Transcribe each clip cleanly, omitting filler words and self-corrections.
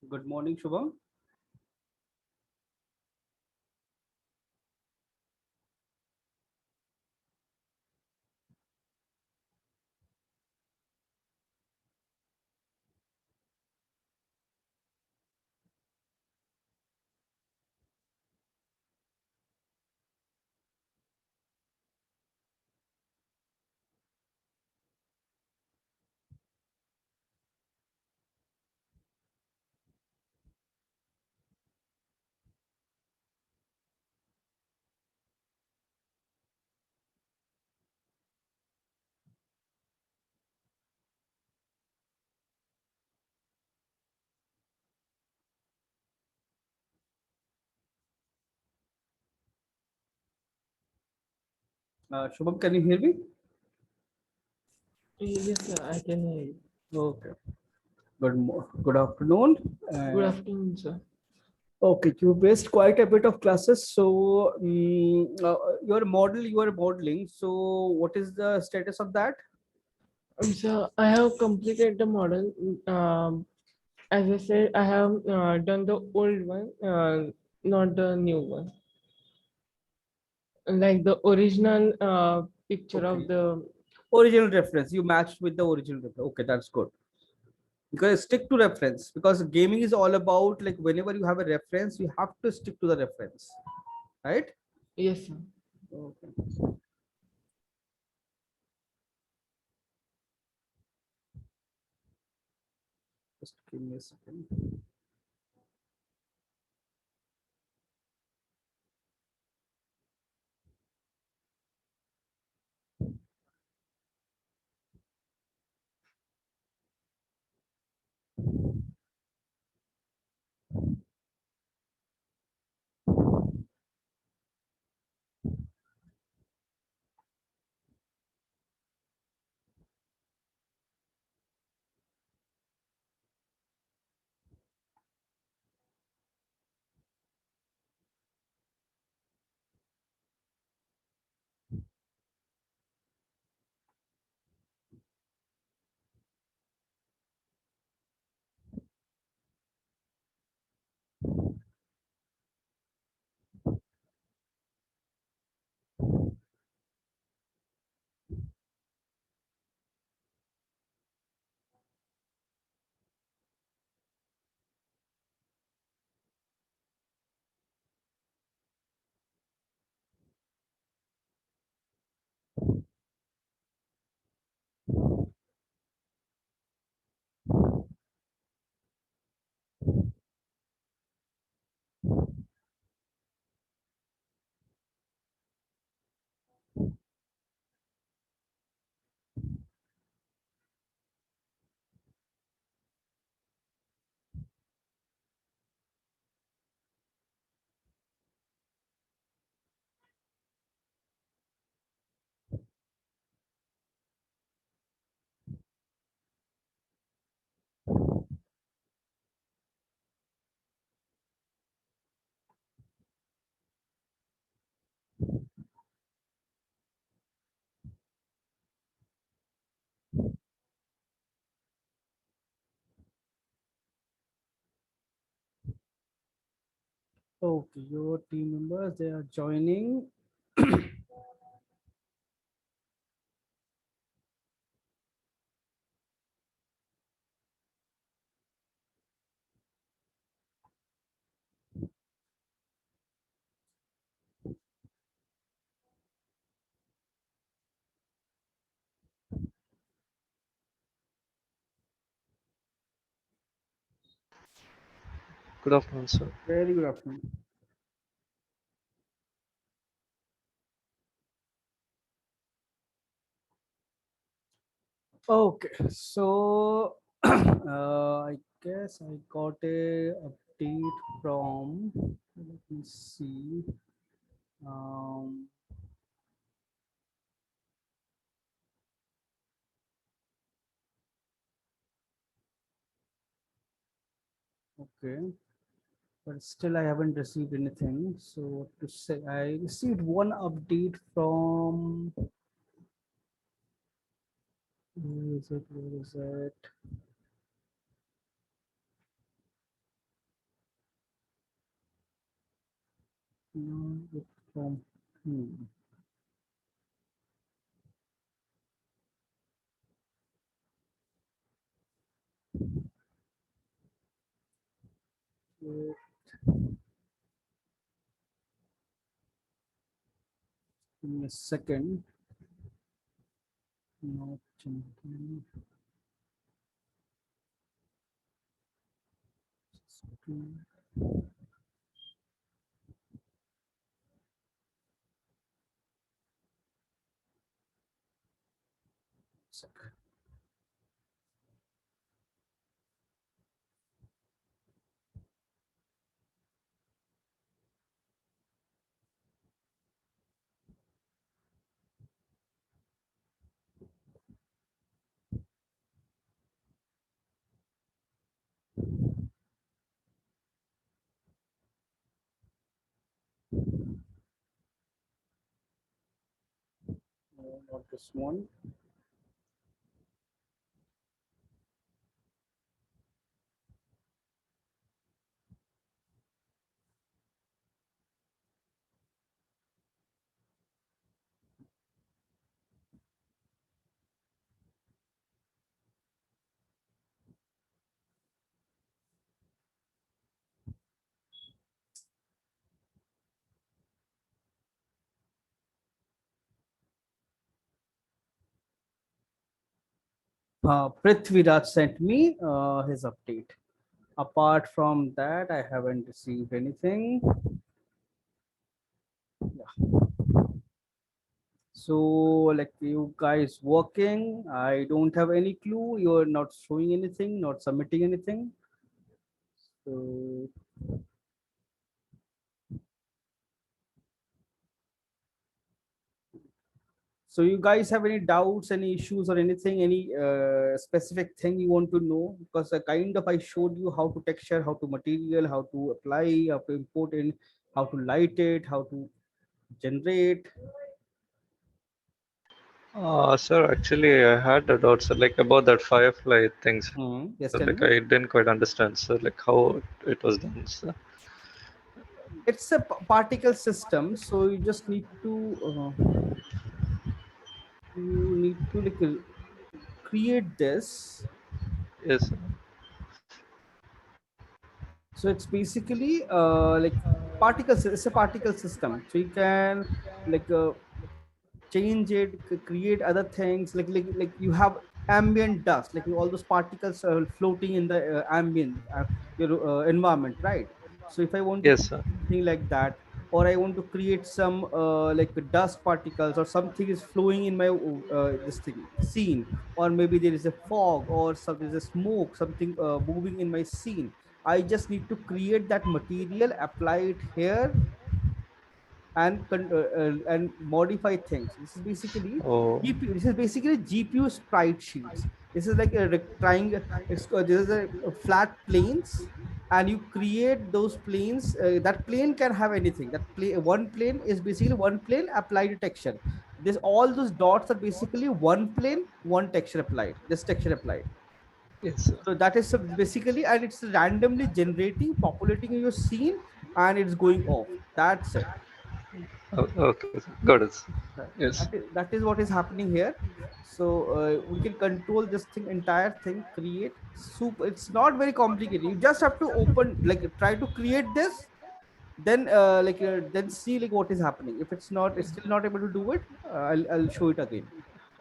Good morning, Shubham. Shubham, can you hear me? Yes, sir, I can hear you. Okay. Good afternoon. Good afternoon, sir. Okay, you missed quite a bit of classes. So, you are modeling. So, what is the status of that? So I have completed the model. As I said, I have done the old one, not the new one. Like the original picture of Okay. the. Original reference. You matched with the original reference. Okay, that's good. Because stick to reference. Because gaming is all about like whenever you have a reference, you have to stick to the reference. Right? Yes, sir. Okay. Just give me a second. Okay, your team members they are joining. Good afternoon, sir. Very good afternoon. Okay, so I guess I got a update from. Let me see. Um, okay, but still I haven't received anything. So what to say? I received one update from. Where is it? Where is it? From Wait, give me a second. Not changing. Second. No, not this one. Prithviraj sent me his update. Apart from that, I haven't received anything. So, like you guys working, I don't have any clue. You're not showing anything, not submitting anything. So, so you guys have any doubts, any issues, or anything, any specific thing you want to know? Because I showed you how to texture, how to material, how to apply, how to import in, how to light it, how to generate. Sir, actually, I had a doubt, sir, like about that Firefly things. Yes, So, tell like, me. I didn't quite understand, sir, like how it was done, sir. It's a particle system, so you just need to like create this. Yes, sir. So it's basically like particles. It's a particle system, so you can like change it, create other things. Like you have ambient dust, like all those particles are floating in the ambient your environment, right? So if I want to Yes, create sir. something like that, or I want to create some like dust particles, or something is flowing in my this thing scene, or maybe there is a fog, or some there's a smoke, something moving in my scene. I just need to create that material, apply it here, and modify things. This is basically Oh, GPU. This is basically GPU sprite sheets. This is like a triangle. This is a flat planes, and you create those planes. That plane can have anything. One plane is basically one plane applied texture. This all those dots are basically one plane, one texture applied. This texture applied. yes, sir. So that is basically, and it's randomly generating, populating your scene, and it's going off. That's it. Oh, okay, sir. Got it, sir. Right. Yes. That is what is happening here. So we can control this thing, entire thing, create soup. It's not very complicated. You just have to open, like try to create this, then then see like what is happening. If it's still not able to do it, I'll show it again.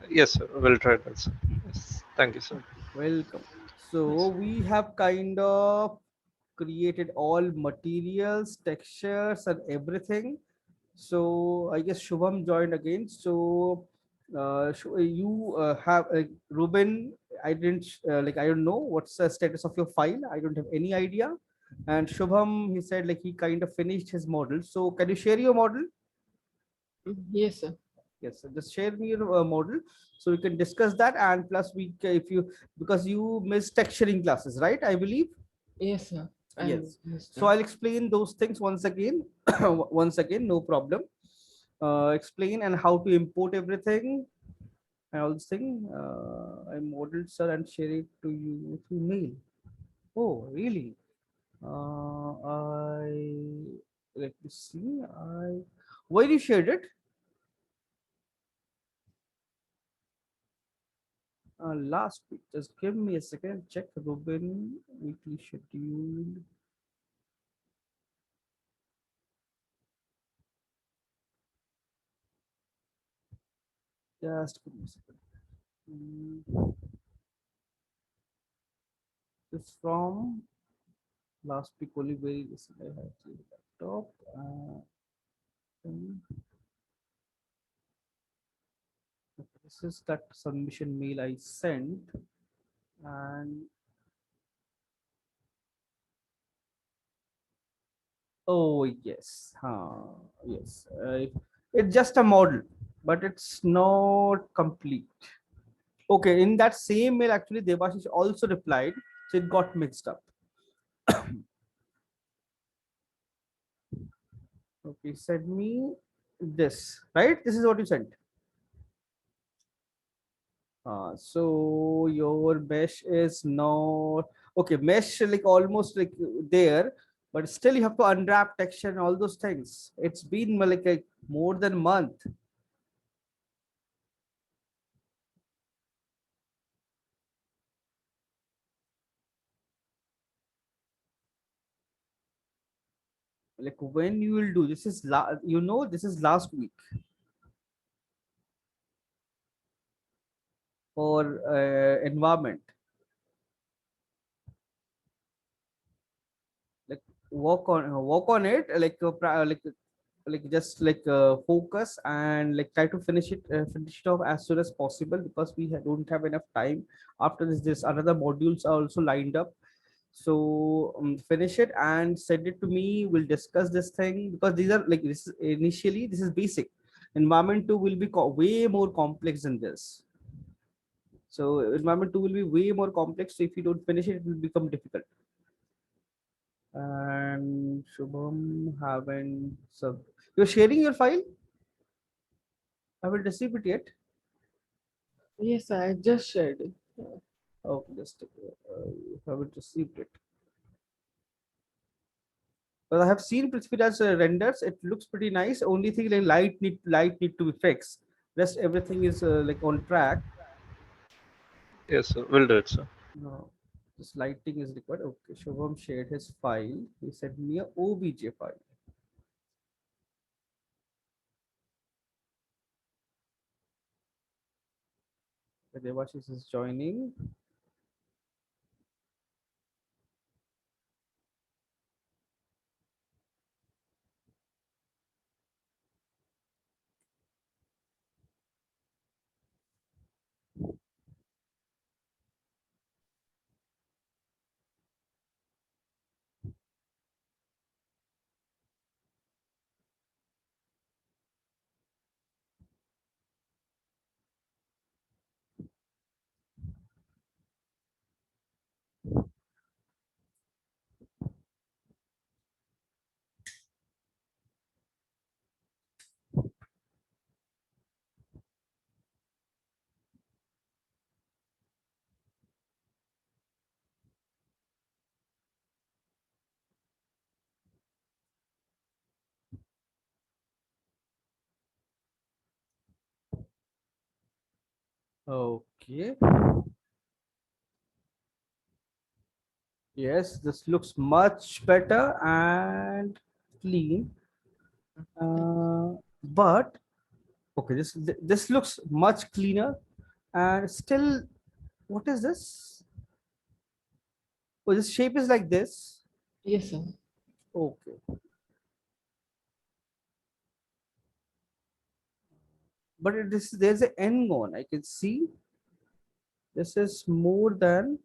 Yes, sir. We'll try that, sir. Yes. Thank you, sir. Welcome. So Yes. we have kind of created all materials, textures, and everything. So I guess Shubham joined again. So you have Ruben. I didn't I don't know what's the status of your file. I don't have any idea. And Shubham, he said like he kind of finished his model. So can you share your model? Yes, sir. Yes, so just share me your model so we can discuss that. And plus, if you, because you missed texturing classes, right? I believe. Yes, sir. I Yes. So understand. I'll explain those things once again. Once again, no problem. Explain and how to import everything and all this thing. I modeled, sir, and share it to you through mail. Oh, really? I let me see. Where you shared it? Last week. Just give me a second. Check Ruben weekly schedule. Just give me a second. It's from last week only. Very recent. I have the laptop. And this is that submission mail I sent, and oh yes, yes. It's just a model, but it's not complete. Okay, in that same mail, actually, Devashish also replied, so it got mixed up. Okay, send me this, right? This is what you sent. So your mesh is not okay. Mesh like almost like there, but still you have to unwrap texture and all those things. It's been like a more than a month. Like when you will do this is this is last week for environment. Like work on it like just focus and like try to finish it off as soon as possible, because we don't have enough time. After this another modules are also lined up, so finish it and send it to me. We'll discuss this thing, because these are like this is initially this is basic. Environment 2 will be way more complex than this. So environment 2 will be way more complex, so if you don't finish it, it will become difficult. And Shubham haven't sub. You're sharing your file? I haven't received it yet. Yes, I just shared it. Oh, just haven't received it. But I have seen Prithviraj renders. It looks pretty nice. Only thing like light need to be fixed. Rest everything is like on track. Yes, sir. Will do it, sir. No, this lighting is required. Okay, Shubham shared his file. He sent me a OBJ file. Devashish is joining. Okay. Yes, this looks much better and clean. But okay, this looks much cleaner, and still, what is this? Oh, this shape is like this. Yes, sir. Okay, but there's an N gone. I can see this is more than.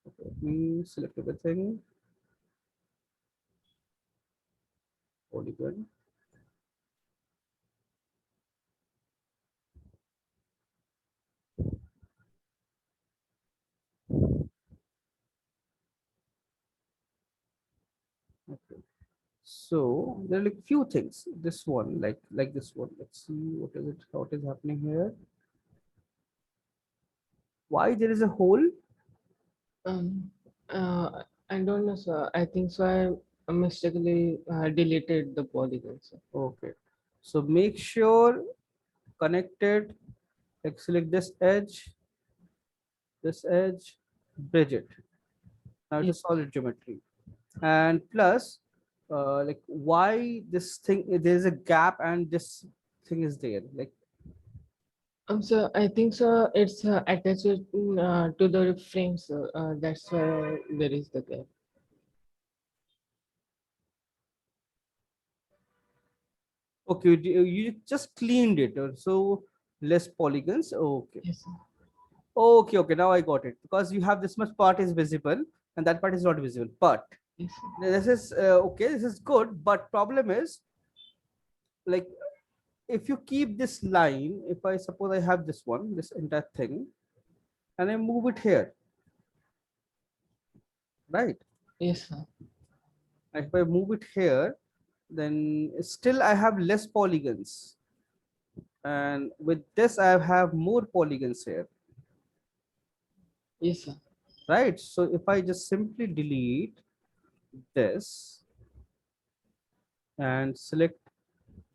Okay, let me select everything. Polygon. Okay. So there are like few things. This one, like this one. Let's see what is it. What is happening here? Why there is a hole? Um, I don't know, sir. I think so. mistakenly deleted the polygon, sir. Okay. So make sure connected, like select this edge, bridge it. Now it's a Yes. solid geometry. And plus, like why this thing, there's a gap and this thing is there. Like, So I think so. It's attached to the frame, sir. That's why there is the gap. okay, you just cleaned it. So less polygons. Okay. Yes, sir. Okay, okay. Now I got it. Because you have this much part is visible and that part is not visible. But Yes, sir. this is okay, this is good. But problem is, like, if you keep this line, if I suppose I have this one, this entire thing, and I move it here, right? Yes, sir. If I move it here, then still I have less polygons. And with this, I have more polygons here, Yes, sir. right? So if I just simply delete this and select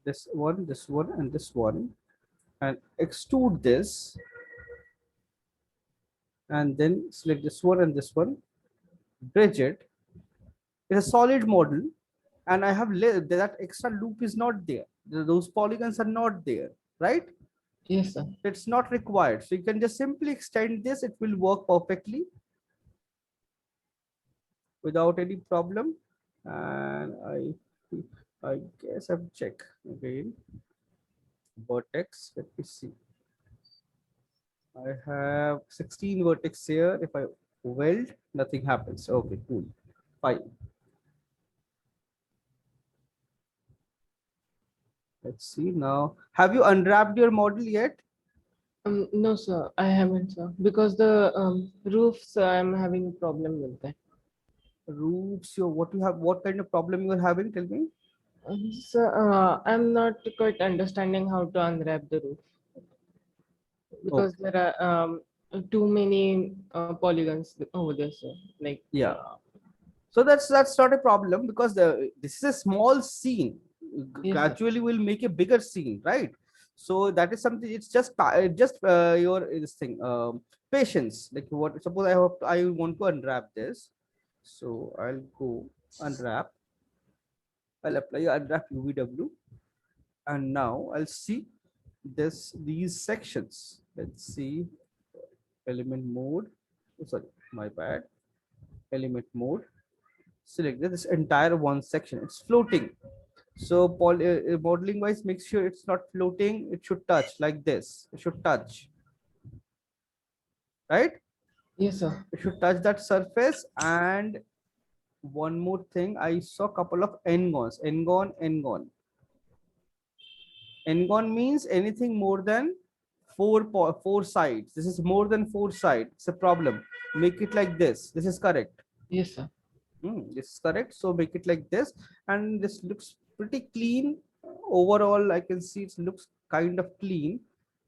this one, and this one, and extrude this, and then select this one and this one, bridge it. It's a solid model, and I have that extra loop is not there. Those polygons are not there, right? Yes, sir. It's not required. So you can just simply extend this. It will work perfectly without any problem. And I guess I've checked again. Vertex. Let me see. I have 16 vertex here. If I weld, nothing happens. Okay, cool. Fine. Let's see now. Have you unwrapped your model yet? No, sir. I haven't, sir. Because the roofs, I'm having a problem with that. Roofs, your what you have, what kind of problem you are having? Tell me. So I'm not quite understanding how to unwrap the roof because Okay. there are too many polygons over there, sir. Like Yeah. So that's not a problem because this is a small scene. yes, sir. Gradually, we'll make a bigger scene, right? So that is something. It's just your this thing patience. Like what? Suppose I want to unwrap this, so I'll go unwrap. I'll apply unwrap UVW, and now I'll see these sections. Let's see element mode. Oh, sorry, my bad. Element mode. Select this entire one section. It's floating. So modeling wise, make sure it's not floating. It should touch like this. It should touch, right? Yes, sir. It should touch that surface. And one more thing, I saw a couple of n-gons. N-gon. N-gon means anything more than four sides. This is more than four sides. It's a problem. Make it like this. This is correct. Yes, sir. This is correct. So make it like this, and this looks pretty clean. Overall, I can see it looks kind of clean.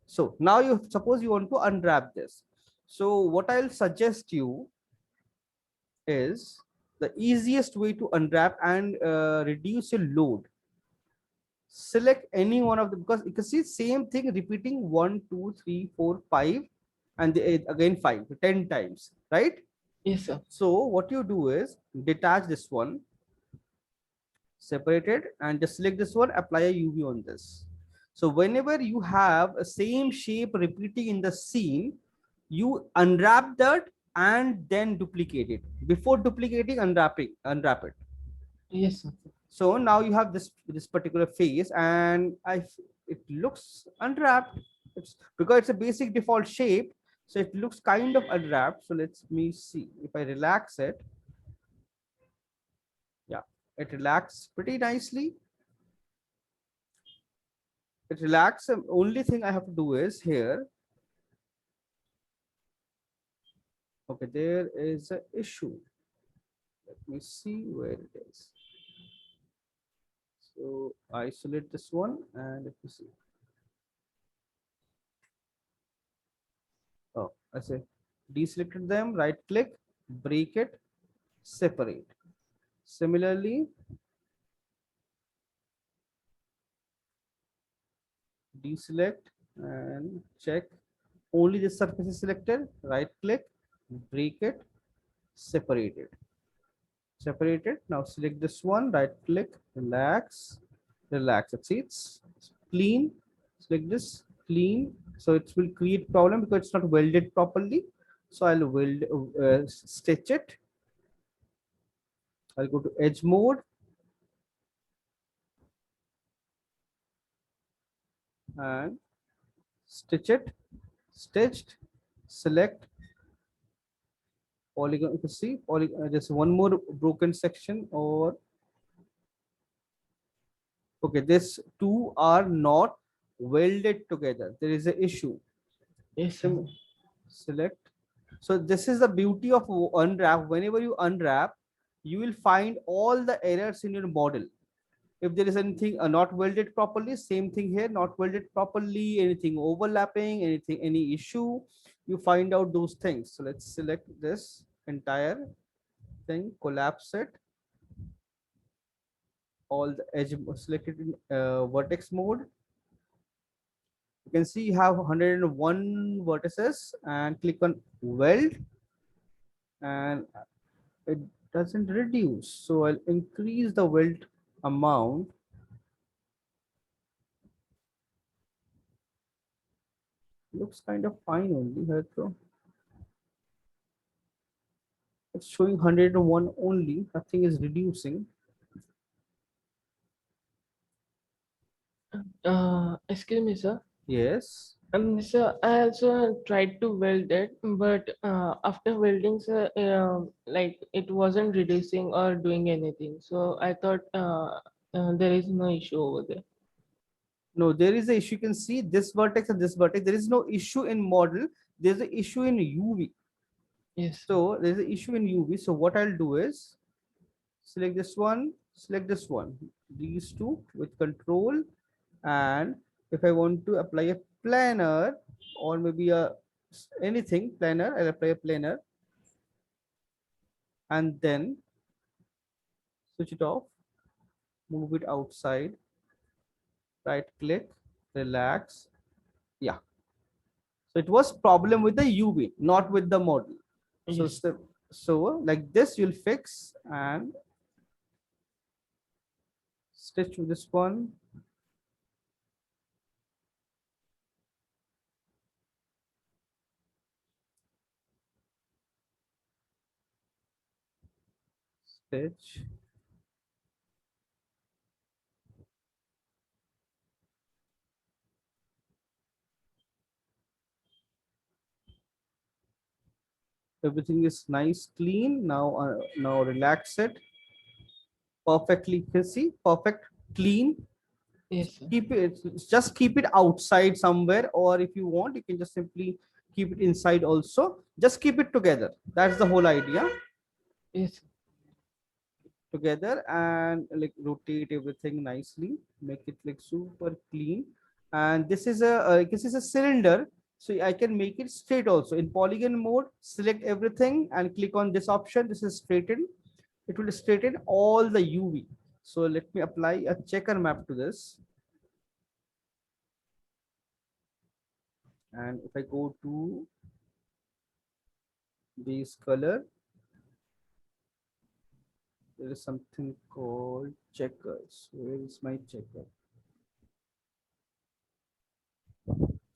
So now you suppose you want to unwrap this. So what I'll suggest you is the easiest way to unwrap and reduce your load. Select any one of them, because you can see same thing repeating 1, 2, 3, 4, 5, and again 5, 10 times, right? Yes, sir. So what you do is detach this one, separate it, and just select this one, apply a UV on this. So whenever you have a same shape repeating in the scene, you unwrap that and then duplicate it. Before duplicating, unwrap it. Yes, sir. So now you have this particular face, and it looks unwrapped. It's because it's a basic default shape, so it looks kind of unwrapped. So let me see if I relax it. Yeah, it relaxes pretty nicely. It relaxes. Only thing I have to do is here. Okay, there is an issue. Let me see where it is. So isolate this one and let me see. Oh, I say deselected them, right click, break it, separate. Similarly, deselect and check. Only this surface is selected. Right click, break it, separate it. Separated. Now select this one, right click, relax, relax. It's clean. Select this, clean. So it will create problem because it's not welded properly. So I'll weld, stitch it. I'll go to edge mode and stitch it. Stitched. Select polygon. You can see polygon. There's one more broken section, or okay, this two are not welded together. There is an issue. Yes, sir. Select. So this is the beauty of unwrap. Whenever you unwrap, you will find all the errors in your model. If there is anything not welded properly, same thing here, not welded properly, anything overlapping, anything, any issue, you find out those things. So let's select this entire thing, collapse it, all the edge selected in vertex mode. You can see you have 101 vertices, and click on weld, and it doesn't reduce. So I'll increase the weld amount. Looks kind of fine only here too. It's showing 101 only, nothing is reducing. Excuse me, sir. Yes. So I also tried to weld it, but after welding, sir, like it wasn't reducing or doing anything. So I thought there is no issue over there. No, there is a issue. You can see this vertex and this vertex. There is no issue in model. There's an issue in UV. Yes. So there's an issue in UV. So what I'll do is select this one, select this one, these two with control. And if I want to apply a planar or maybe a anything planar, I'll apply a planar and then switch it off, move it outside, right click, relax. Yeah. So it was problem with the UV, not with the model. So, Yes. so like this you'll fix and stitch with this one. Stitch. Everything is nice, clean. Now relax it. Perfectly, you can see, perfect, clean. Yes, sir. Keep it, just keep it outside somewhere, or if you want, you can just simply keep it inside also. Just keep it together. That's the whole idea. Yes. Together and like rotate everything nicely, make it like super clean. And this is a cylinder, so I can make it straight also. In polygon mode, select everything and click on this option. This is straighten. It will straighten all the UV. So let me apply a checker map to this. And if I go to base color, there is something called checkers. Where is my checker?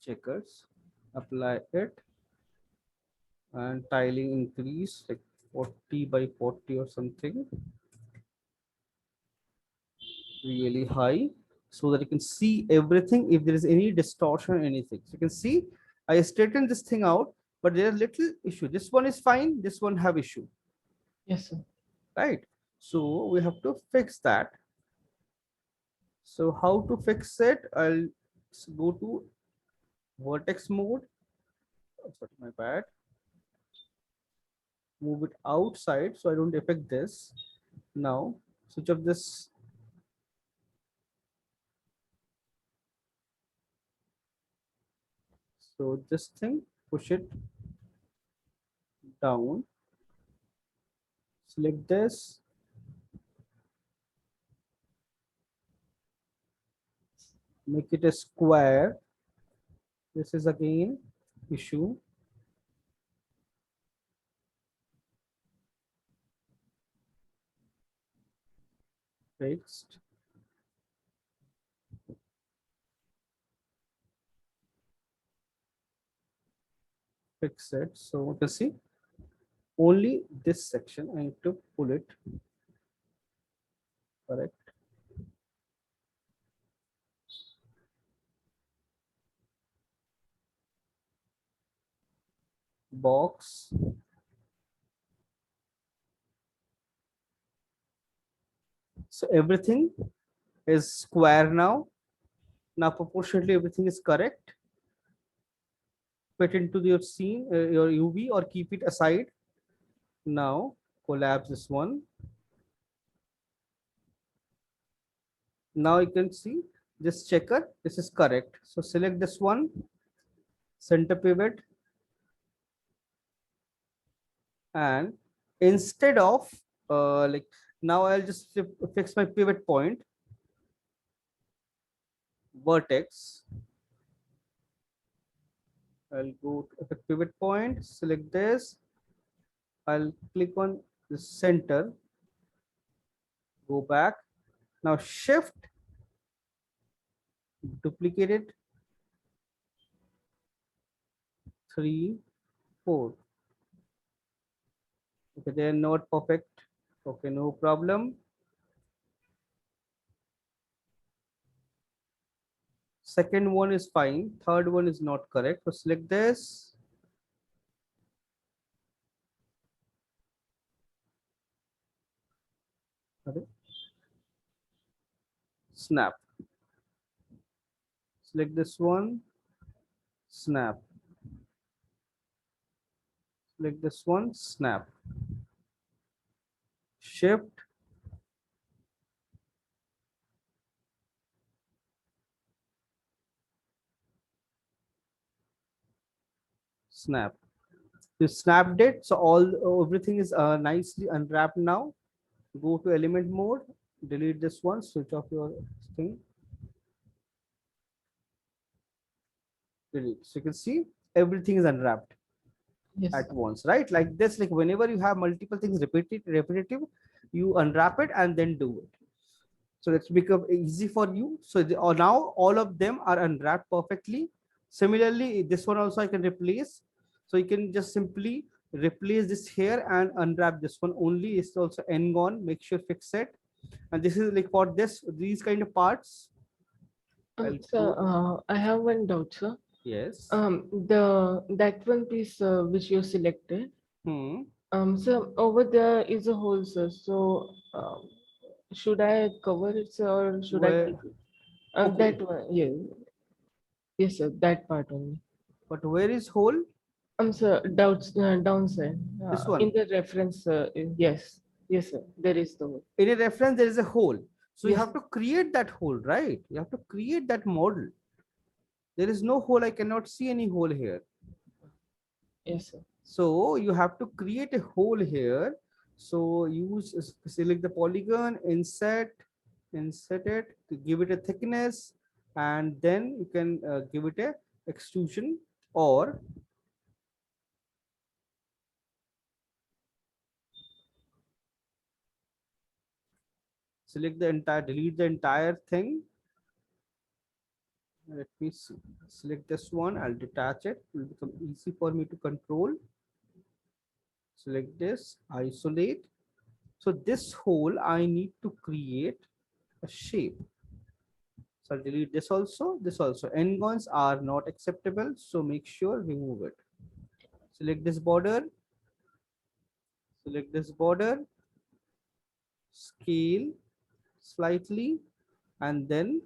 Checkers. Apply it and tiling increase like 40 by 40 or something. Really high so that you can see everything if there is any distortion or anything. So you can see I straightened this thing out, but there are little issue. This one is fine. This one have issue, Yes, sir. right? So we have to fix that. So how to fix it? I'll go to vertex mode. Oh, sorry, my bad. Move it outside so I don't affect this. Now switch off this. So this thing, push it down. Select this. make it a square. This is again issue. Fixed. Fix it. So you can see only this section I need to pull it. Correct. Box. So everything is square now. Now proportionately everything is correct. Put into your scene, your UV, or keep it aside. Now collapse this one. Now you can see this checker. This is correct. So select this one, center pivot, and instead of like now I'll just fix my pivot point, vertex. I'll go to the pivot point, select this. I'll click on the center, go back. Now shift, duplicate it, 3, 4. Okay, they are not perfect. Okay, no problem. Second one is fine. Third one is not correct. So select this. Okay. Snap. Select this one. Snap. Select this one. Snap. Shift. Snap. You snapped it. So everything is nicely unwrapped now. Go to element mode. Delete this one. Switch off your thing. Delete. So you can see everything is unwrapped Yes. at once, right? Like this, like whenever you have multiple things repetitive, you unwrap it and then do it. So that's become easy for you. So now all of them are unwrapped perfectly. Similarly, this one also I can replace. So you can just simply replace this here and unwrap this one only. It's also n gone. Make sure fix it. And this is like for these kind of parts. I'll Sir, go- I have one doubt, sir. Yes. That one piece which you selected. Hmm. So over there is a hole, sir. So should I cover it, sir, or should I Where? keep it? Okay. That one, yeah. Yes, sir. That part only. But where is hole? Sir, downside. This In one. the reference, yes. Yes, sir. There is the one. In a reference, there is a hole. So you Yes, have to create that hole, right? You have to create that model. There is no hole. I cannot see any hole here. yes, sir. So you have to create a hole here. So select the polygon, insert it to give it a thickness, and then you can give it a extrusion, or delete the entire thing. Let me see. Select this one. I'll detach it. It will become easy for me to control. Select this, isolate. So this hole, I need to create a shape. So I'll delete this also, this also. N-gons are not acceptable, so make sure remove it. Select this border, scale slightly, and then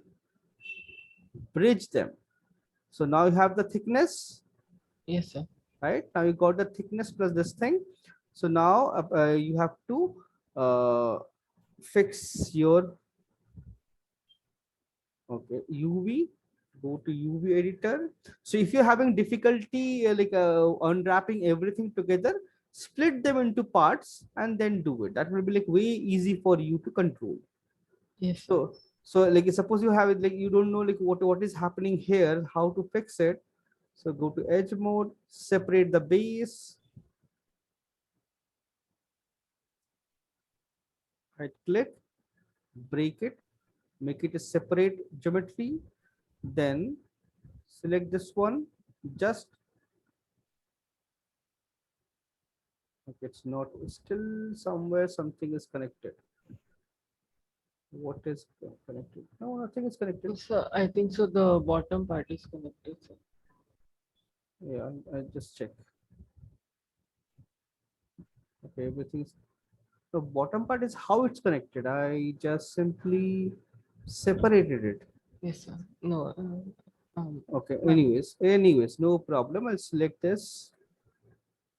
bridge them. So now you have the thickness, Yes, sir. right? Now you got the thickness plus this thing. So now you have to fix your UV. Go to UV editor. So if you're having difficulty unwrapping everything together, split them into parts and then do it. That will be like way easy for you to control. Yes, sir. So So like suppose you have it like you don't know like what is happening here, how to fix it. So go to edge mode, separate the base, right click, break it, make it a separate geometry, then select this one, just okay, it's not still somewhere something is connected. What is connected? No, nothing is connected. So I think so the bottom part is connected, sir. Yeah, I just check. Okay, everything's the bottom part is how it's connected. I just simply separated it. Yes, sir. No, Okay, no. anyways, no problem. I'll select this.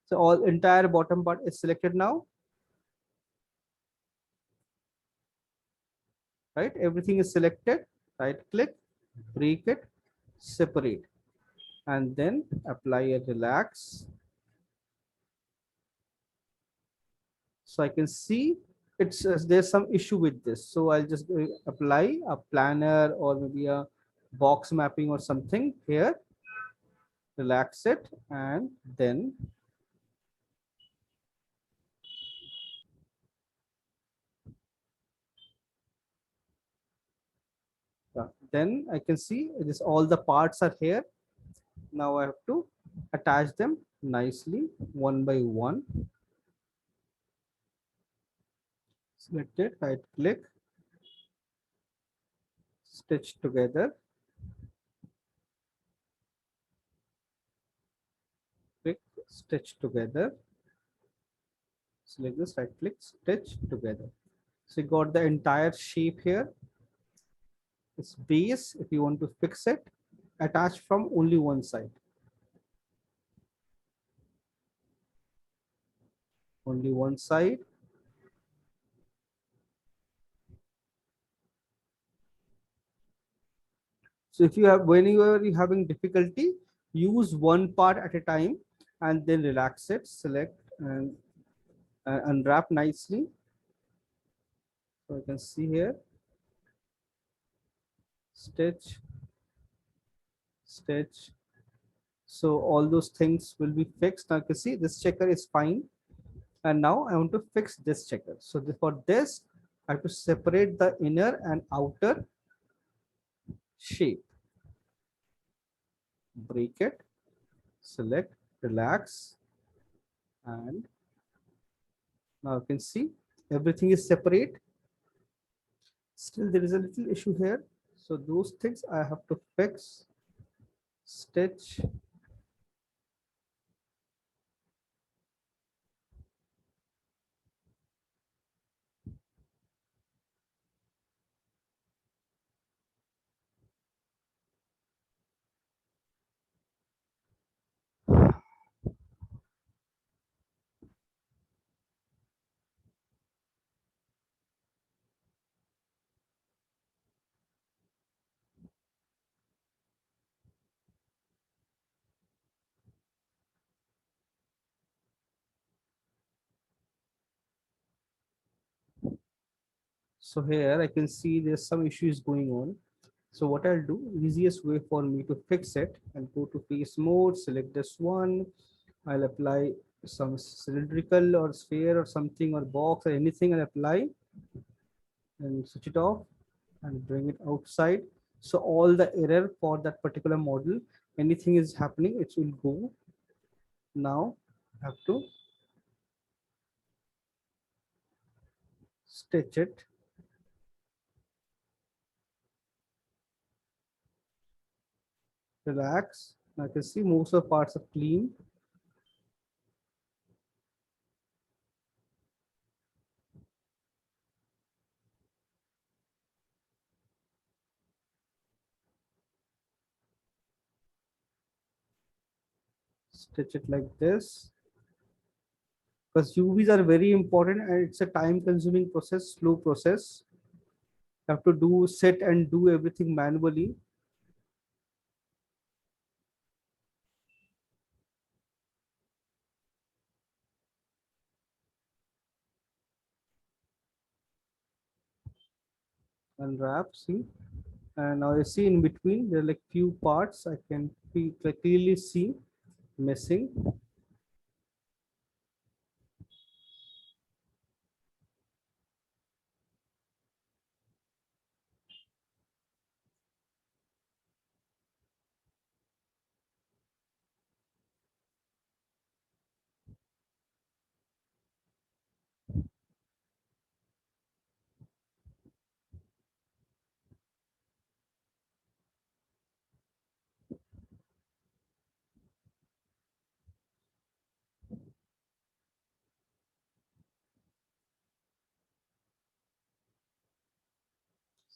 So all entire bottom part is selected now, right? Everything is selected. Right click, break it, separate, and then apply a relax. So I can see it's there's some issue with this. So I'll just apply a planner or maybe a box mapping or something here, relax it, and then then I can see this all the parts are here. Now I have to attach them nicely one by one. Select it, right click, stitch together, click, stitch together. Select this, right click, stitch together. So you got the entire shape here. Its base, if you want to fix it, attach from only one side. Only one side. So if you have whenever you're having difficulty, use one part at a time and then relax it, select and unwrap nicely. So you can see here, stitch, stitch. So all those things will be fixed. Now you can see this checker is fine. And now I want to fix this checker. So for this, I have to separate the inner and outer shape. Break it, select, relax, and now you can see everything is separate. Still there is a little issue here. So those things I have to fix, stitch, so here I can see there's some issues going on. So what I'll do, easiest way for me to fix it, and go to face mode, select this one. I'll apply some cylindrical or sphere or something or box or anything. I'll apply and switch it off and bring it outside. So all the error for that particular model, anything is happening, it will go. Now I have to stitch it. Relax. I can see most of the parts are clean. Stitch it like this. Because UVs are very important and it's a time consuming process, slow process. You have to do sit and do everything manually. unwrap, see, and now you see in between there are like few parts I can clearly see missing.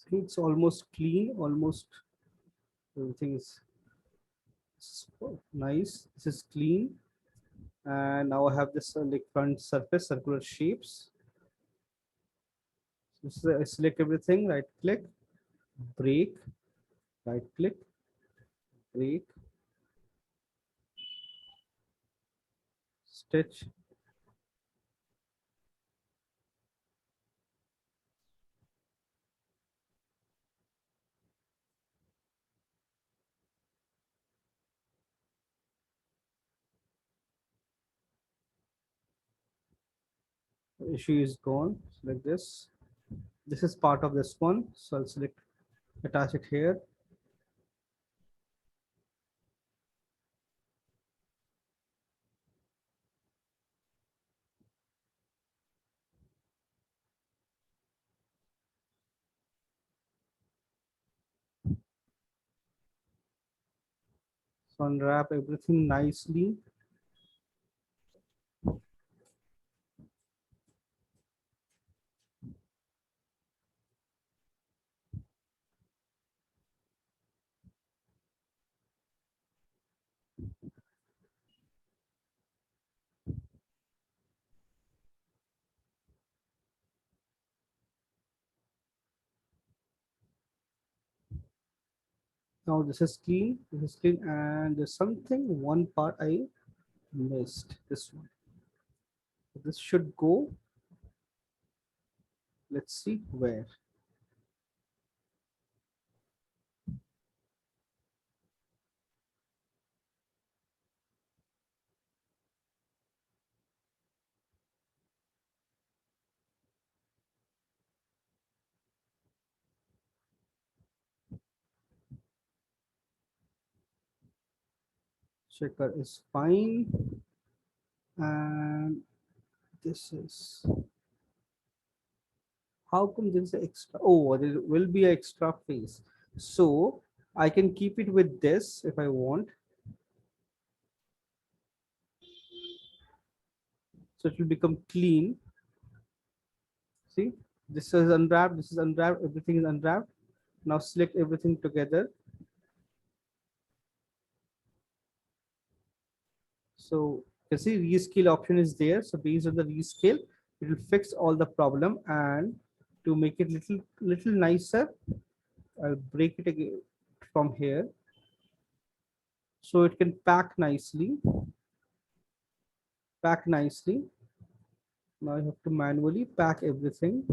See, it's almost clean, almost everything is nice. This is clean, and now I have this like front surface, circular shapes. This is, I select everything, right click, break, right click, break, stitch. The issue is gone. Like this. This is part of this one, so I'll select, attach it here. So unwrap everything nicely. Now this is clean, and there's something, one part I missed, this one. This should go, let's see where. Checker is fine, and this is, how come there's an extra, oh, there will be an extra face. So I can keep it with this if I want. So it will become clean. See, this is unwrapped, this is unwrapped, everything is unwrapped. Now select everything together. So you see rescale option is there. So based on the rescale, it will fix all the problem. And to make it little nicer, I'll break it again from here. So it can pack nicely. Pack nicely. Now I have to manually pack everything.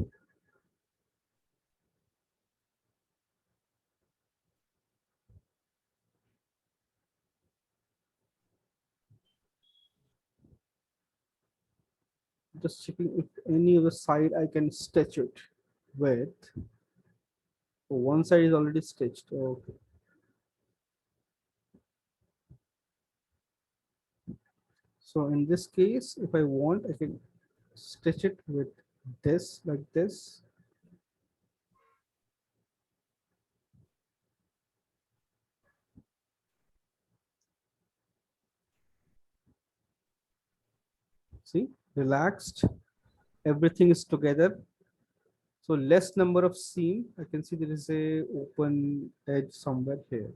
Just checking if any other side I can stitch it with. Oh, one side is already stitched. Okay. So in this case, if I want, I can stitch it with this, like this. See, relaxed. Everything is together. So less number of seam. I can see there is a open edge somewhere here.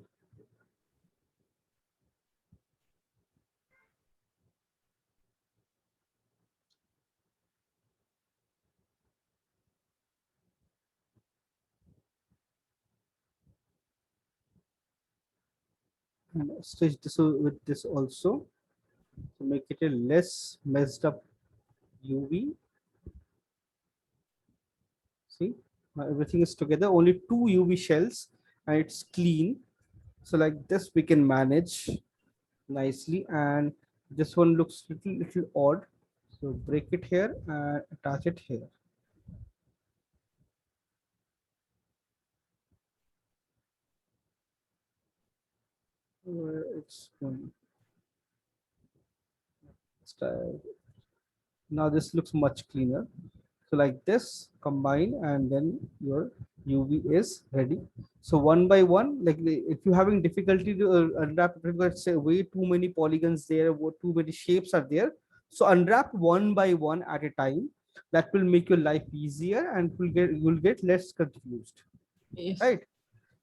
And stitch this with this also to make it a less messed up UV. See, Now everything is together, only 2 UV shells, and it's clean. So like this we can manage nicely. And this one looks little odd, so break it here and attach it here. Where it's going. Now this looks much cleaner. So like this, combine, and then your UV is ready. So one by one, like if you're having difficulty to unwrap, let's say way too many polygons there, too many shapes are there. So unwrap one by one at a time. That will make your life easier, and you'll get less confused, Yes. right?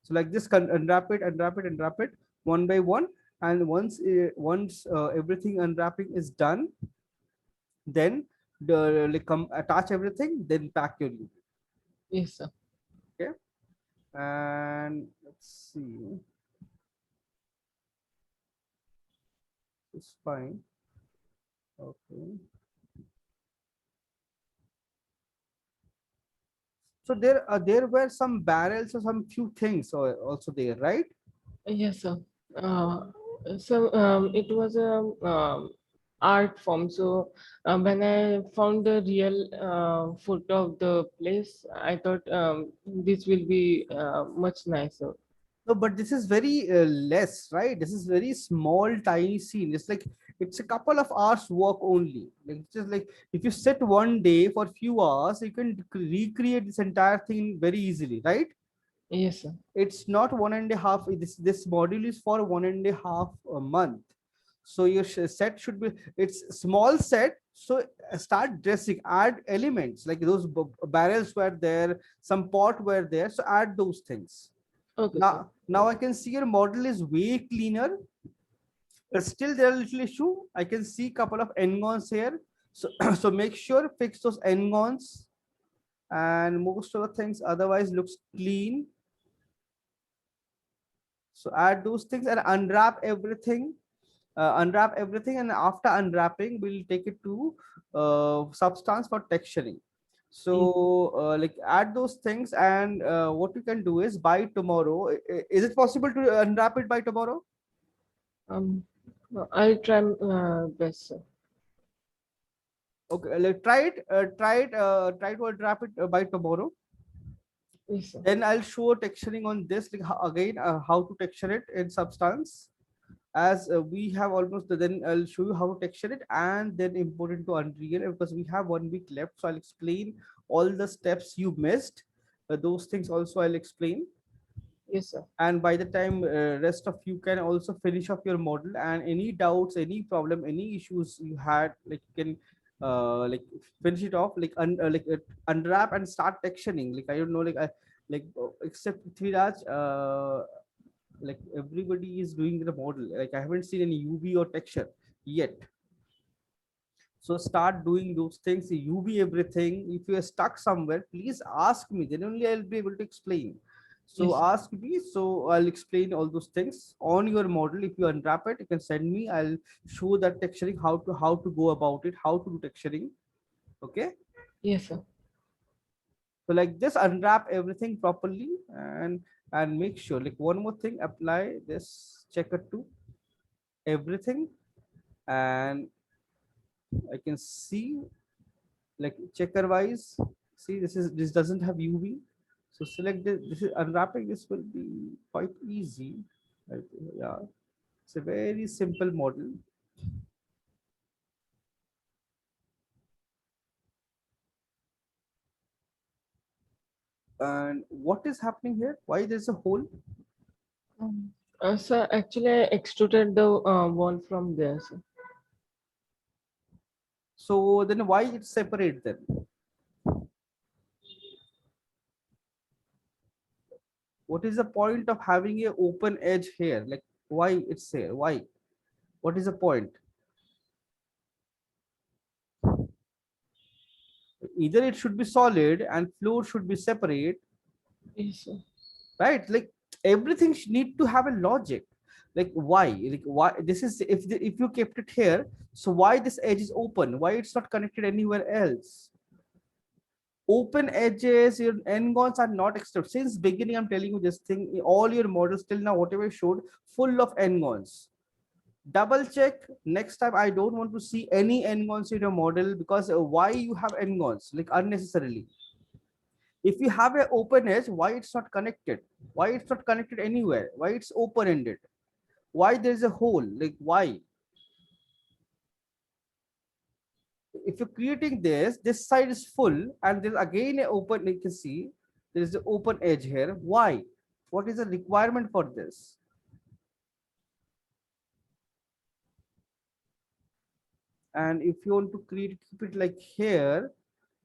So like this, unwrap it, unwrap it one by one. And once everything unwrapping is done, then like come attach everything, then pack your UV. Yes, sir. Okay, and let's see, it's fine. Okay, so there were some barrels or some few things also there, right? Yes, sir. Uh, it was a art form. So when I found the real photo of the place, I thought this will be much nicer. No, but this is very less, right? This is very small, tiny scene. It's like it's a couple of hours work only. Like it's just like if you sit one day for few hours, you can recreate this entire thing very easily, right? Yes, sir. It's not 1.5. This module is for 1.5 a month. So your set should be, it's small set. So start dressing, add elements like those barrels were there, some pot were there, so add those things. Okay, sir. Now I can see your model is way cleaner, but still there are little issue. I can see couple of n-gons here. So so make sure fix those n-gons, and most of the things otherwise looks clean. So add those things and unwrap everything. Unwrap everything, and after unwrapping, we'll take it to Substance for texturing. So like add those things, and what you can do is by tomorrow. Is it possible to unwrap it by tomorrow? Um, I'll try best, sir. Okay, like try to unwrap it by tomorrow. Yes, sir. Then I'll show texturing on this, like again how to texture it in Substance. As we have almost, then I'll show you how to texture it and then import it to Unreal, because we have 1 week left. So I'll explain all the steps you missed. Those things also I'll explain. Yes, sir. And by the time rest of you can also finish up your model, and any doubts, any problem, any issues you had, like you can like finish it off, like unwrap and start texturing. Like I don't know, except Thiraj, like everybody is doing the model. Like I haven't seen any UV or texture yet. So start doing those things, UV everything. If you are stuck somewhere, please ask me, then only I'll be able to explain. So Yes. ask me, so I'll explain all those things on your model. If you unwrap it, you can send me, I'll show that texturing, how to go about it, how to do texturing. Okay, Yes, sir. so like this, unwrap everything properly, and make sure, like one more thing, apply this checker to everything. And I can see, like checker wise, see this doesn't have UV. So select this. This is unwrapping. This will be quite easy. Right? Yeah, it's a very simple model. And what is happening here? Why there's a hole? Sir, actually, I extruded the wall from there, sir. So then why it's separate then? What is the point of having a open edge here? Like why it's here? Why? What is the point? Either it should be solid and floor should be separate, Yes, sir. right? Like everything need to have a logic. Like why this is, if you kept it here, so why this edge is open, why it's not connected anywhere else? Open edges, your n-gons are not extended. Since beginning, I'm telling you this thing, all your models till now, whatever showed, full of n-gons. Double check next time. I don't want to see any n-gons in your model, because why you have n-gons, like unnecessarily. If you have an open edge, why it's not connected? Why it's not connected anywhere? Why it's open-ended? Why there's a hole? Like why? If you're creating this side is full, and there's again an open, you can see there is an open edge here. Why? What is the requirement for this? And if you want to keep it like here,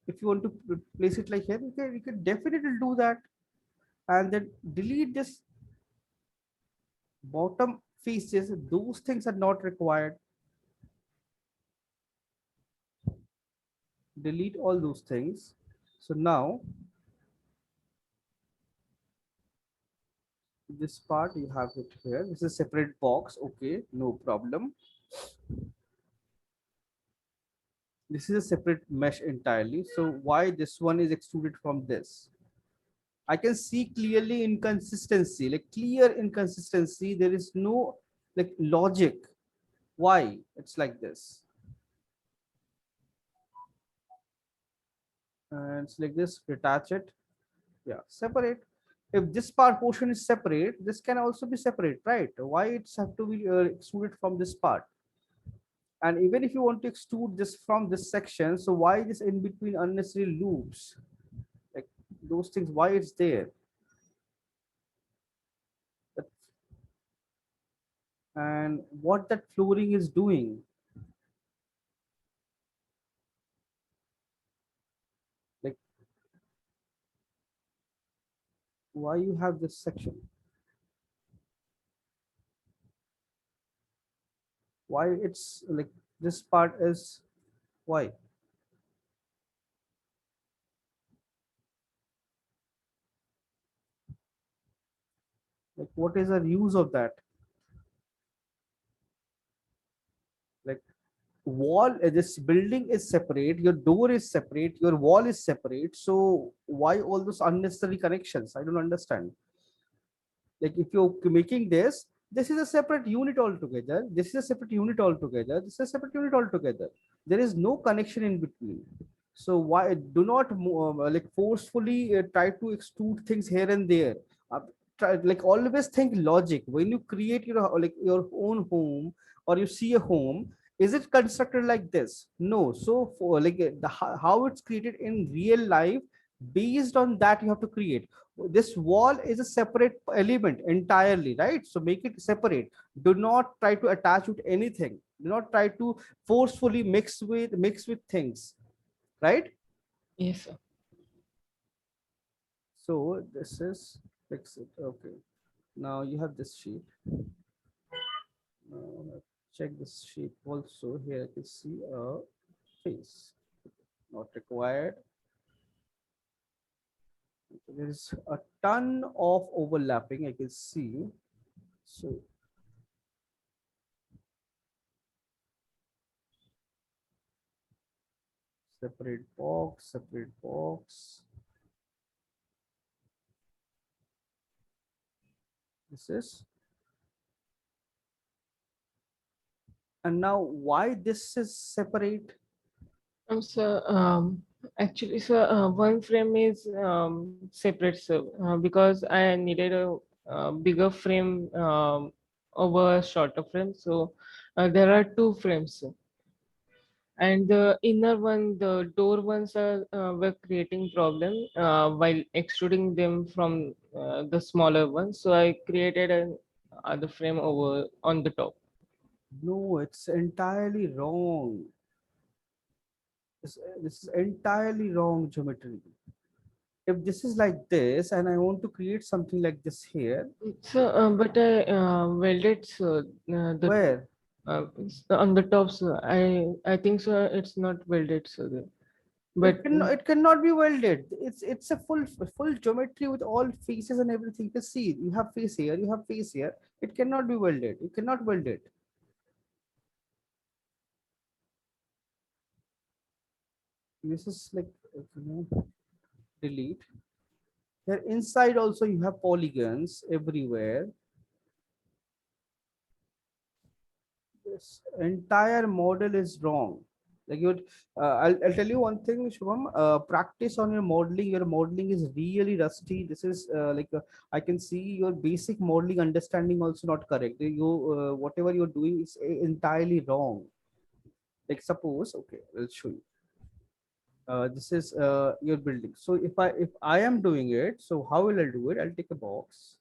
if you want to place it like here, you can definitely do that. And then delete this bottom faces. Those things are not required. Delete all those things. So now this part you have it here. This is a separate box. Okay, no problem. This is a separate mesh entirely. So why this one is extruded from this? I can see clearly inconsistency, like clear inconsistency. There is no like logic. Why it's like this? And it's like this. Detach it. Yeah, separate. If this part portion is separate, this can also be separate, right? Why it's have to be extruded from this part? And even if you want to extrude this from this section, so why this in between unnecessary loops? Like those things, why it's there? And what that flooring is doing? Like why you have this section? Why it's like this part is why? Like what is the use of that? Like wall, this building is separate, your door is separate, your wall is separate, so why all those unnecessary connections? I don't understand. Like if you're making this is a separate unit altogether, this is a separate unit altogether, this is a separate unit altogether. There is no connection in between. So why do not like forcefully try to extrude things here and there? Like always think logic. When you create your like your own home, or you see a home, is it constructed like this? No. So for like how it's created in real life, based on that you have to create. This wall is a separate element entirely, right? So make it separate. Do not try to attach it anything. Do not try to forcefully mix with things, right? Yes, sir. So this is fix it. Okay. Now you have this sheet. Now check this sheet also. Here I can see a face. Not required. There is a ton of overlapping I can see. So separate box, separate box. This is. And now why this is separate? So actually, sir, one frame is separate, sir, because I needed a bigger frame over a shorter frame. So there are two frames, sir. And the inner one, the door ones are were creating problem while extruding them from the smaller ones. So I created an other frame over on the top. No, it's entirely wrong. This is entirely wrong geometry. If this is like this and I want to create something like this here, So, but I welded so the where on the top. So I think so. It's not welded. So but it cannot be welded. It's a full geometry with all faces and everything. You can see you have face here, you have face here. It cannot be welded. You cannot weld it. This is like, you know, delete. Here inside also you have polygons everywhere. This entire model is wrong. Like you, I'll tell you one thing, Shubham. Practice on your modeling. Your modeling is really rusty. This is I can see your basic modeling understanding also not correct. You whatever you're doing is entirely wrong. Like suppose, okay, I'll show you. This is your building. So if I am doing it, so how will I do it? I'll take a box.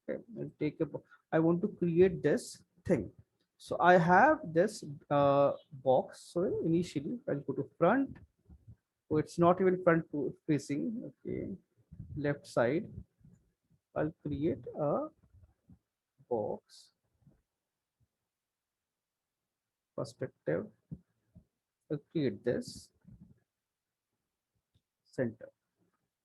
Okay, I'll take a. I want to create this thing. So I have this box. So initially I'll go to front. Oh, it's not even facing. Okay, left side. I'll create a box perspective. I'll create this center.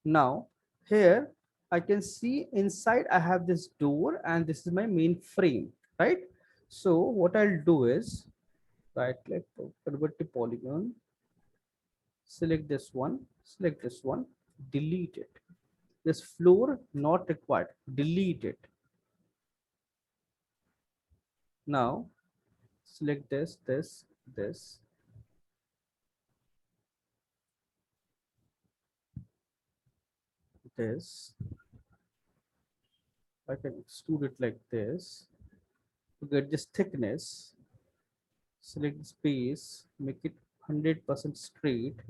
Now here I can see inside I have this door and this is my main frame, right? So what I'll do is right click, convert to polygon, select this one, delete it. This floor not required, delete it. Now select this, this. I can extrude it like this to get this thickness. Select the space, make it 100% straight.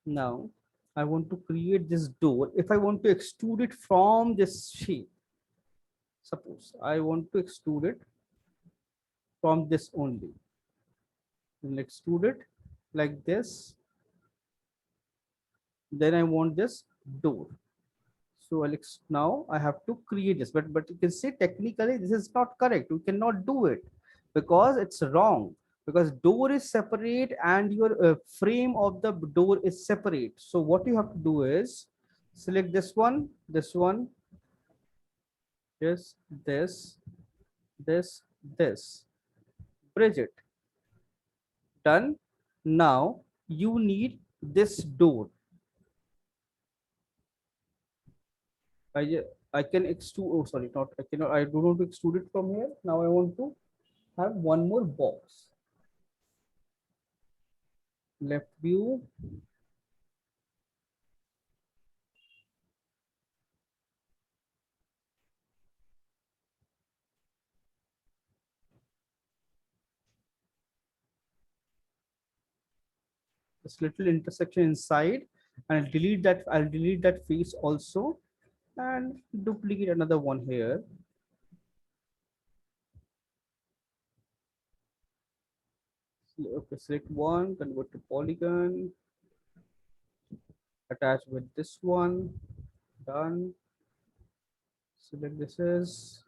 Now I want to create this door. If I want to extrude it from this shape, suppose I want to extrude it from this only, then extrude it like this. Then I want this door. So now I have to create this, but you can say technically this is not correct. We cannot do it because it's wrong. Because door is separate and your frame of the door is separate. So what you have to do is select this one, this, this, bridge it. Done. Now you need this door. I can extrude. Oh, sorry, not I cannot. I don't want to extrude it from here. Now I want to have one more box. Left view. This little intersection inside, and I'll delete that face also, and duplicate another one here. Okay, select one, convert to polygon, attach with this one. Done. Select this is,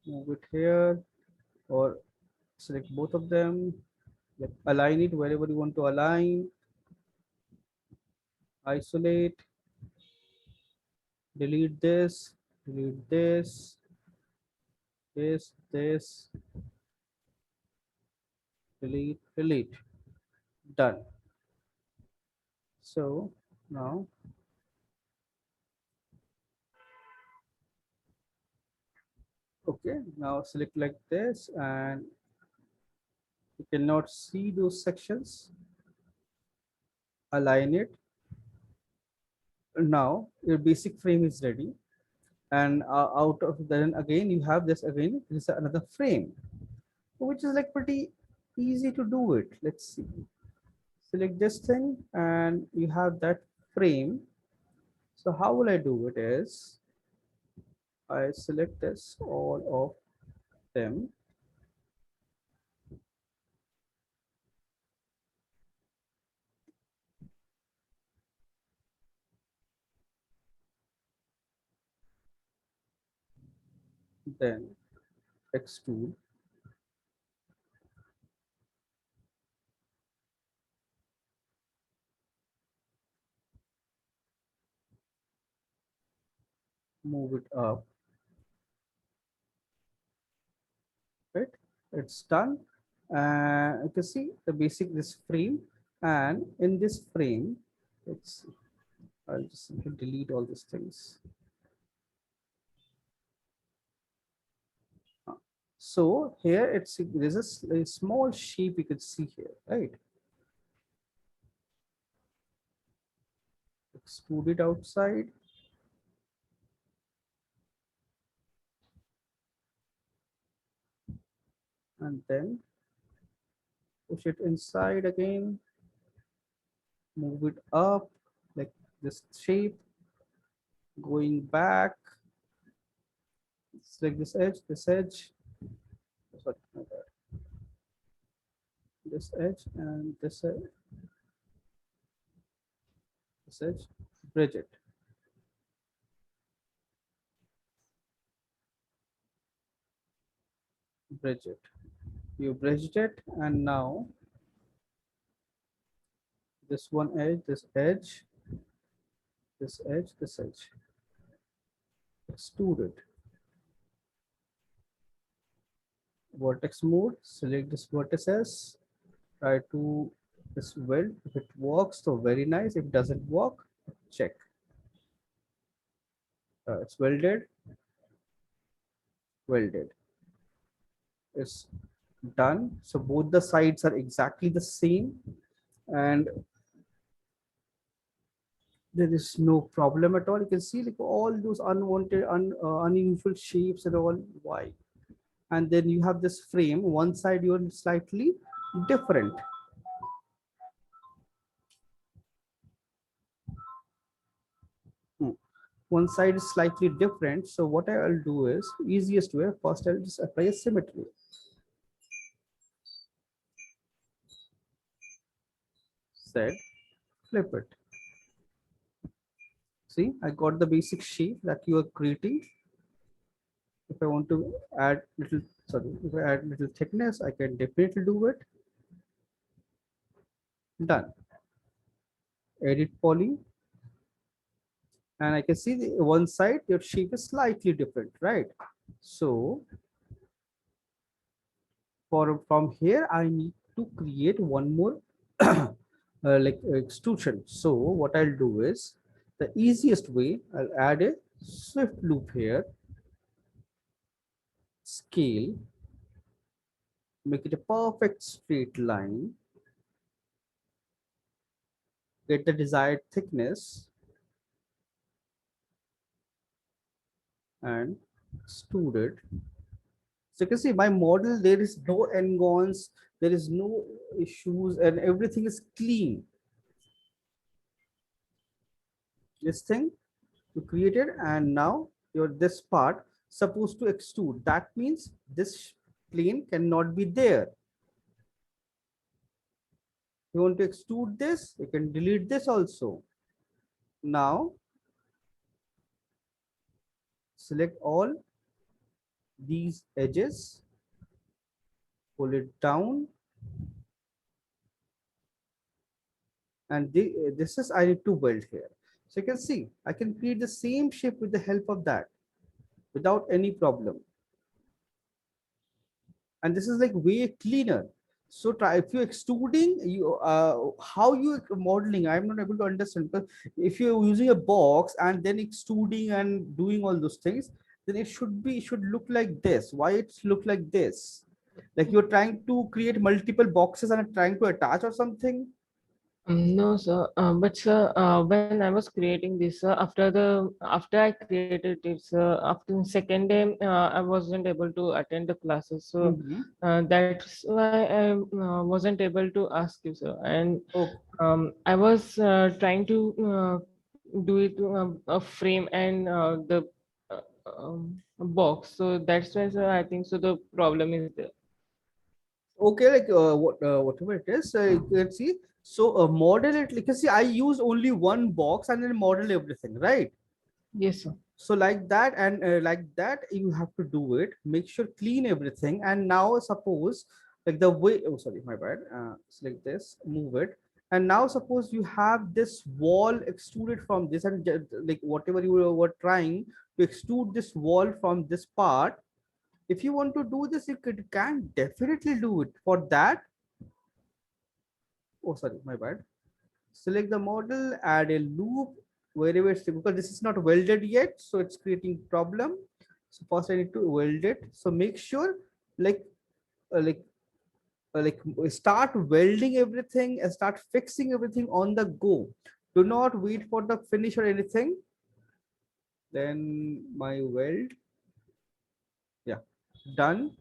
move it here, or select both of them. Align it wherever you want to align. Isolate. Delete this. Delete this. This. Delete. Done. So now, okay, now select like this, and you cannot see those sections. Align it. Now your basic frame is ready, and out of then again you have this again. This is another frame, which is like pretty easy to do it. Let's see. Select this thing, and you have that frame. So how will I do it is I select this all of them. Then extrude. Move it up. Right? It's done. You can see the basic this frame, and in this frame, let's see, I'll just simply delete all these things. So here it's there's a small shape you could see here, right? Extrude it outside. And then push it inside again, move it up like this shape, going back, select this edge, sorry, my bad. This edge and this edge, bridge it. Bridge it. You bridged it, and now this one edge, this edge, this edge, this edge. Extrude it. Vertex mode, select this vertices, try to this weld. If it works, so very nice. If it doesn't work, check. It's welded. Welded. It's done. So both the sides are exactly the same, and there is no problem at all. You can see like all those unwanted, unusual shapes and all. Why? And then you have this frame. One side you're slightly different. One side is slightly different. So what I'll do is easiest way. First, I'll just apply a symmetry. Set, flip it. See, I got the basic shape that you are creating. If I want to add little, sorry, if I add little thickness, I can definitely do it. Done. Edit poly. And I can see the one side, your shape is slightly different, right? So from here, I need to create one more like extrusion. So what I'll do is the easiest way, I'll add a swift loop here, scale, make it a perfect straight line, get the desired thickness, and extrude it. So you can see my model, there is no n-gons, there is no issues, and everything is clean. This thing you created, and now your this part supposed to extrude. That means this plane cannot be there. You want to extrude this, you can delete this also. Now select all these edges, pull it down, and this is I need to weld here. So you can see I can create the same shape with the help of that without any problem. And this is like way cleaner. So try if you're extruding, you how you modeling, I'm not able to understand. But if you're using a box and then extruding and doing all those things, then it should look like this. Why it's look like this? Like you're trying to create multiple boxes and trying to attach or something. No, sir. But sir, when I was creating this, after I created it, sir, after the second day, I wasn't able to attend the classes. So Mhm. that's why I wasn't able to ask you, sir. And Oh, I was trying to do it a frame and the box. So that's why, sir, I think so. The problem is there. okay, like whatever it is, you can see. So model it. Like you see, I use only one box and then model everything, right? Yes, sir. So like that, and like that you have to do it, make sure clean everything. And now suppose like the way, oh sorry, my bad, select this, move it. And now suppose you have this wall extruded from this, and like whatever you were trying to extrude this wall from this part, If you want to do this, you can definitely do it. For that, oh sorry, my bad. Select the model, add a loop wherever it's, because this is not welded yet, so it's creating problem. So first I need to weld it. So make sure like uh, like start welding everything and start fixing everything on the go. Do not wait for the finish or anything. Then my weld, yeah, done.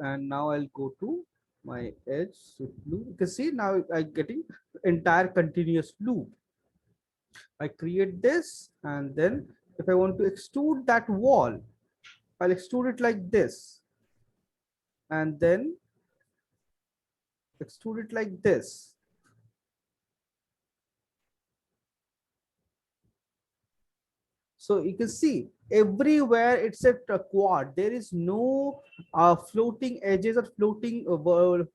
And now I'll go to my edge loop. You can see now I'm getting entire continuous loop. I create this, and then if I want to extrude that wall, I'll extrude it like this, and then extrude it like this. So you can see everywhere it's a quad. There is no floating edges or floating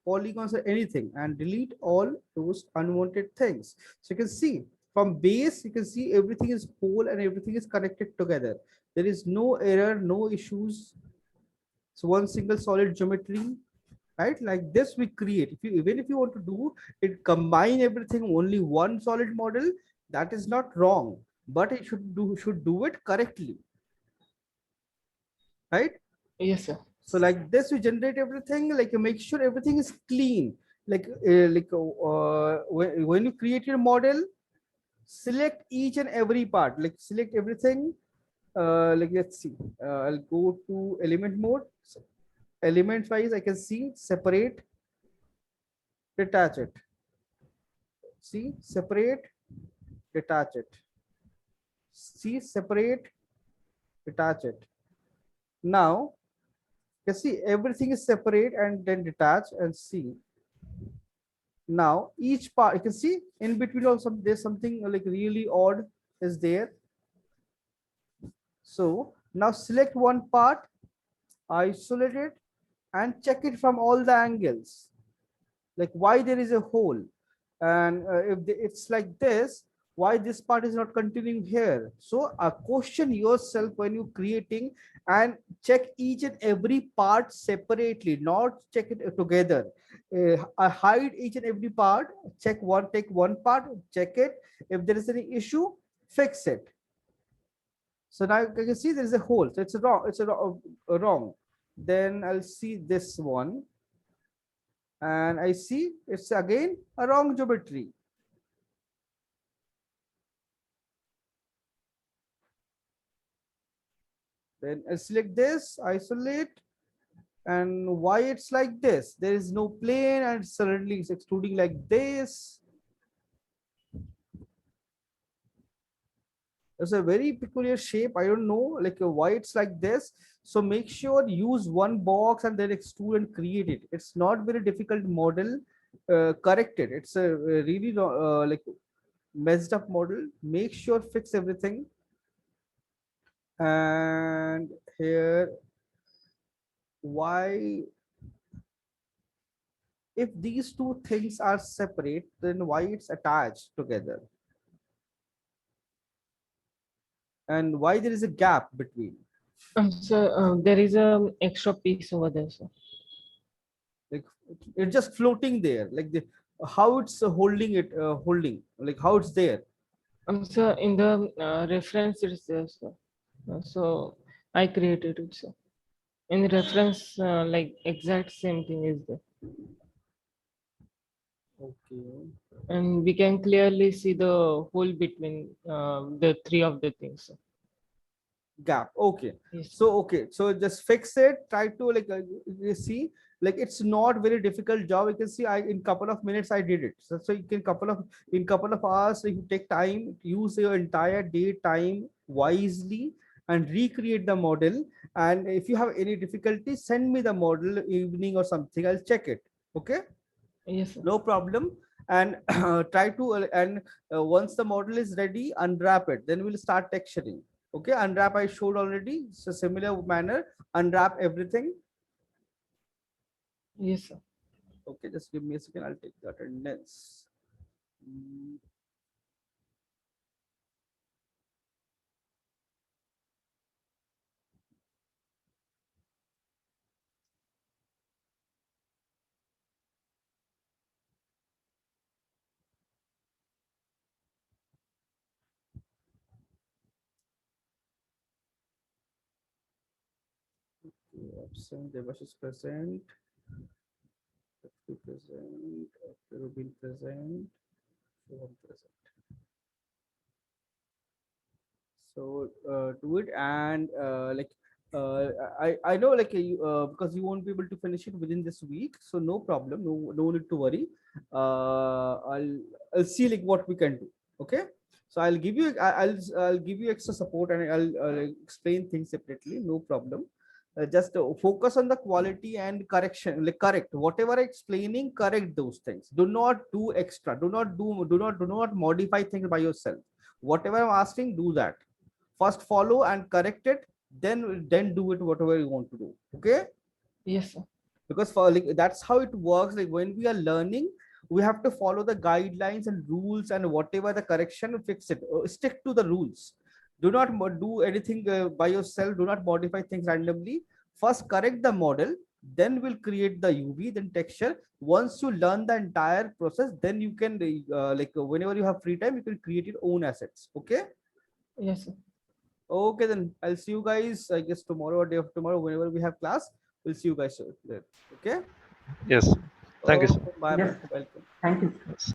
polygons or anything, and delete all those unwanted things. So you can see from base, you can see everything is whole and everything is connected together. There is no error, no issues. So one single solid geometry, right? Like this we create. If you, even if you want to do it, combine everything only one solid model, that is not wrong, but it should do it correctly, right? Yes, sir. So like this, we generate everything, like make sure everything is clean. When you create your model, select each and every part, like select everything. Like let's see, I'll go to element mode. So element wise, I can see separate, detach it. See, separate, detach it. See, separate, detach it. Now, you see everything is separate and then detach and see. Now, each part, you can see in between also there's something like really odd is there. So now select one part, isolate it, and check it from all the angles. Like why there is a hole, and it's like this, why this part is not continuing here. So question yourself when you creating, and check each and every part separately, not check it together. Hide each and every part, check one, take one part, check it. If there is any issue, fix it. So now you can see there is a hole, so it's wrong, it's wrong. Then I'll see this one, and I see it's again a wrong geometry. Then I select this, isolate, and why it's like this? There is no plane and suddenly it's extruding like this. It's a very peculiar shape. I don't know like why it's like this. So make sure use one box and then extrude and create it. It's not very difficult model. Correct it. It's a really like messed up model. Make sure fix everything. And here, why, if these two things are separate, then why it's attached together, and why there is a gap between? So there is a extra piece over there, sir. Like it's just floating there, like the how it's holding it, holding, like how it's there. So in the reference it's there, sir. So I created it, sir. In the reference, like exact same thing is there, Okay. and we can clearly see the hole between the three of the things, sir. Gap, okay. Yes. So okay, so just fix it, try to like you see, like it's not very difficult job. You can see I in couple of minutes I did it. So you can couple of, in couple of hours, if you take time, use your entire day time wisely and recreate the model. And if you have any difficulty, send me the model evening or something, I'll check it. Okay, Yes, sir. no problem. And try to and once the model is ready, unwrap it, then we'll start texturing. Okay, unwrap I showed already. So similar manner, unwrap everything. Yes, sir. Okay, just give me a second, I'll take the attendance. Mm, Absent. Devash is present. Lakshmi present. Rubin present. Shubham present. So do it, and I know like you, because you won't be able to finish it within this week, so no problem, no need to worry. I'll see like what we can do. Okay, so I'll give you I'll give you extra support, and I'll explain things separately. No problem. Just focus on the quality and correction, like correct whatever I'm explaining, correct those things. Do not do extra. Do not modify things by yourself. Whatever I'm asking, do that. First follow and correct it, then do it whatever you want to do. Okay, Yes, sir. because for like that's how it works. Like when we are learning, we have to follow the guidelines and rules, and whatever the correction, fix it. Stick to the rules. Do not do anything by yourself. Do not modify things randomly. First correct the model, then we'll create the UV, then texture. Once you learn the entire process, then you can whenever you have free time, you can create your own assets. Okay. Yes, sir. Okay, then I'll see you guys, I guess, tomorrow or day of tomorrow, whenever we have class. We'll see you guys there. Okay. Yes. Thank you, sir. Okay, bye. Yes. Welcome. Thank you. Yes.